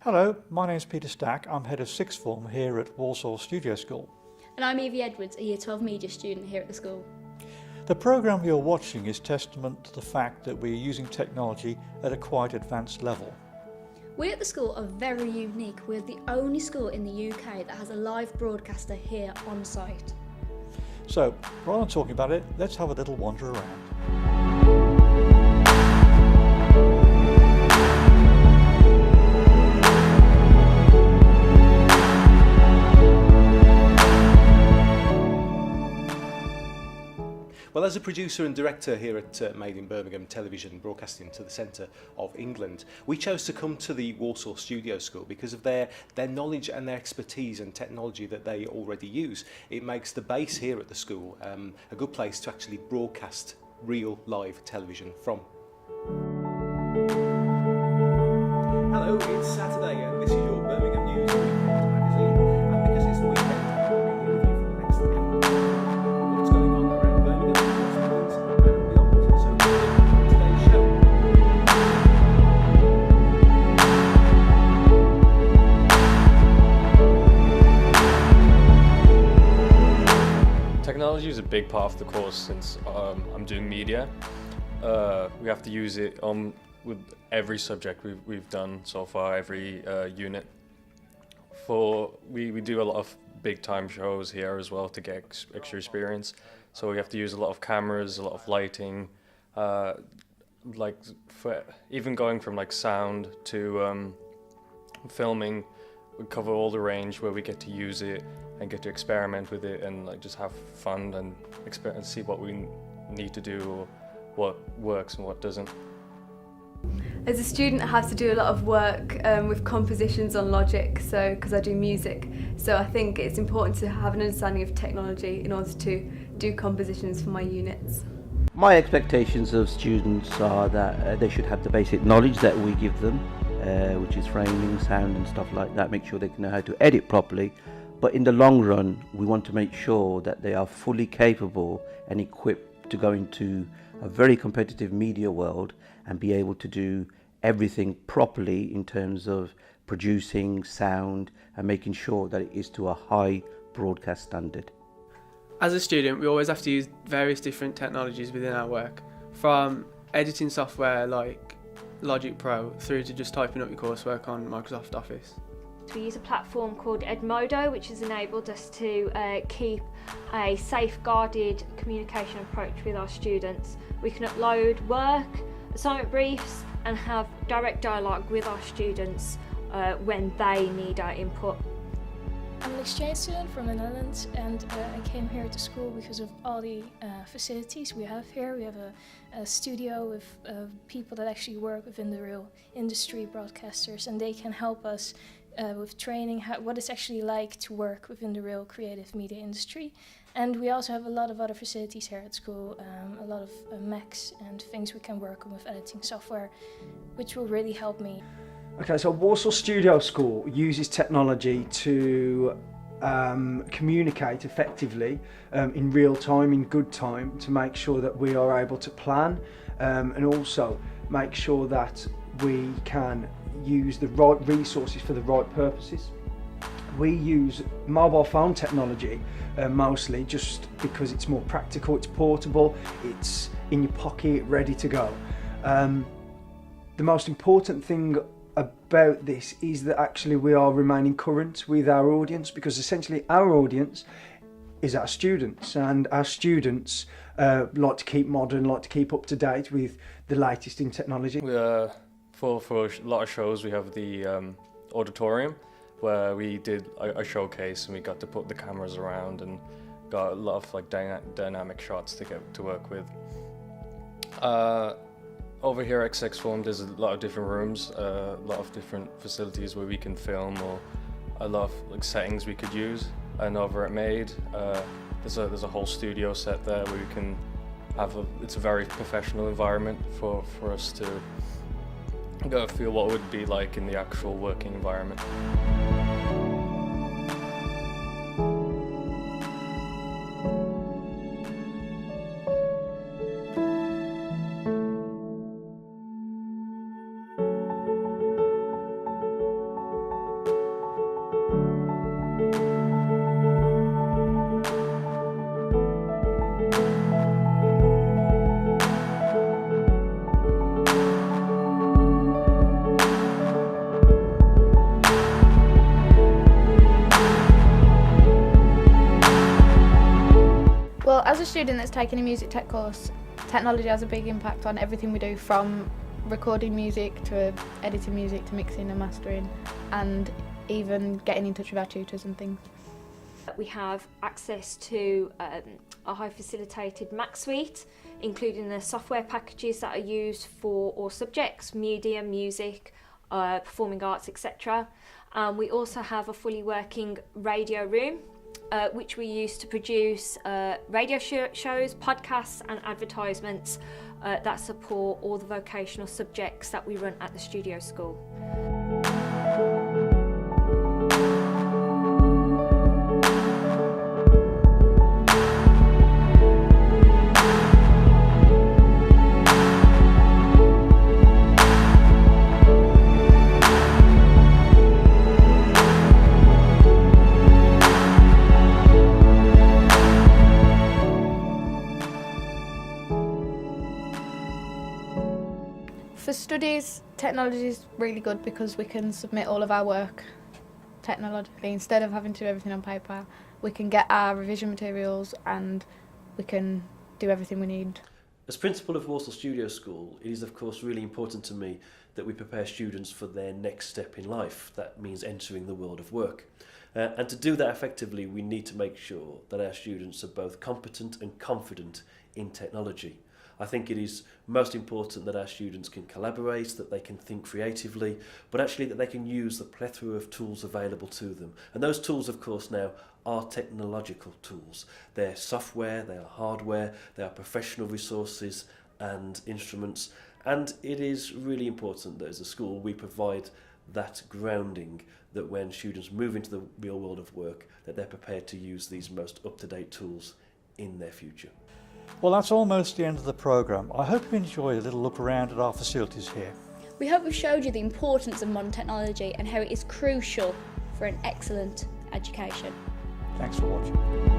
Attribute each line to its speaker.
Speaker 1: Hello, my name is Peter Stack. I'm Head of Sixth Form here at Walsall Studio School.
Speaker 2: And I'm Evie Edwards, a Year 12 media student here at the school.
Speaker 1: The programme you're watching is testament to the fact that we're using technology at a quite advanced level.
Speaker 2: We at the school are very unique. We're the only school in the UK that has a live broadcaster here on site.
Speaker 1: So, rather than talking about it, let's have a little wander around.
Speaker 3: Well, as a producer and director here at Made in Birmingham Television, broadcasting to the centre of England, we chose to come to the Walsall Studio School because of their knowledge and their expertise and technology that they already use. It makes the base here at the school a good place to actually broadcast real live television from. Hello, it's Saturday and this is your Birmingham News magazine, and because it's the weekend, we'll be here with you for the next hour. What's going on around Birmingham, Wales, and beyond. So today's show.
Speaker 4: Technology is a big part of the course since I'm doing media. We have to use it with every subject we've done so far, every unit. We do a lot of big time shows here as well to get extra experience. So we have to use a lot of cameras, a lot of lighting, like for even going from like sound to filming. We cover all the range where we get to use it and get to experiment with it and like just have fun and see what we need to do or what works and what doesn't.
Speaker 5: As a student, I have to do a lot of work with compositions on Logic, because I do music. So I think it's important to have an understanding of technology in order to do compositions for my units.
Speaker 6: My expectations of students are that they should have the basic knowledge that we give them, which is framing, sound and stuff like that, make sure they can know how to edit properly. But in the long run, we want to make sure that they are fully capable and equipped to go into a very competitive media world and be able to do everything properly in terms of producing sound and making sure that it is to a high broadcast standard.
Speaker 7: As a student, we always have to use various different technologies within our work, from editing software like Logic Pro through to just typing up your coursework on Microsoft Office.
Speaker 8: We use a platform called Edmodo, which has enabled us to keep a safeguarded communication approach with our students. We can upload work, assignment briefs, and have direct dialogue with our students when they need our input.
Speaker 9: I'm an exchange student from the Netherlands, and I came here to school because of all the facilities we have here. We have a studio with people that actually work within the real industry, broadcasters, and they can help us with training, what it's actually like to work within the real creative media industry. And we also have a lot of other facilities here at school, a lot of Macs and things we can work on with editing software, which will really help me.
Speaker 10: Okay, so Walsall Studio School uses technology to communicate effectively in real time, in good time, to make sure that we are able to plan and also make sure that we can use the right resources for the right purposes. We use mobile phone technology mostly just because it's more practical, it's portable, it's in your pocket, ready to go. The most important thing about this is that actually we are remaining current with our audience, because essentially our audience is our students, and our students like to keep modern, like to keep up to date with the latest in technology.
Speaker 4: For a lot of shows we have the auditorium where we did a showcase and we got to put the cameras around and got a lot of like dynamic shots to get to work with. Over here at Sixth Form there's a lot of different rooms, a lot of different facilities where we can film, or a lot of like settings we could use. And over at Made there's a whole studio set there where we can have it's a very professional environment for us to feel what it would be like in the actual working environment.
Speaker 11: As a student that's taking a music tech course, technology has a big impact on everything we do, from recording music to editing music to mixing and mastering, and even getting in touch with our tutors and things.
Speaker 8: We have access to a high facilitated Mac suite, including the software packages that are used for all subjects, media, music, performing arts, etc. We also have a fully working radio room, which we use to produce radio shows, podcasts and advertisements that support all the vocational subjects that we run at the Studio School.
Speaker 11: For studies, technology is really good because we can submit all of our work technologically. Instead of having to do everything on paper, we can get our revision materials and we can do everything we need.
Speaker 12: As principal of Walsall Studio School, it is of course really important to me that we prepare students for their next step in life. That means entering the world of work. And to do that effectively, we need to make sure that our students are both competent and confident in technology. I think it is most important that our students can collaborate, that they can think creatively, but actually that they can use the plethora of tools available to them. And those tools, of course, now are technological tools. They're software, they are hardware, they are professional resources and instruments. And it is really important that as a school we provide that grounding, that when students move into the real world of work, that they're prepared to use these most up-to-date tools in their future.
Speaker 1: Well, that's almost the end of the programme. I hope you enjoyed a little look around at our facilities here.
Speaker 2: We hope we've showed you the importance of modern technology and how it is crucial for an excellent education.
Speaker 1: Thanks for watching.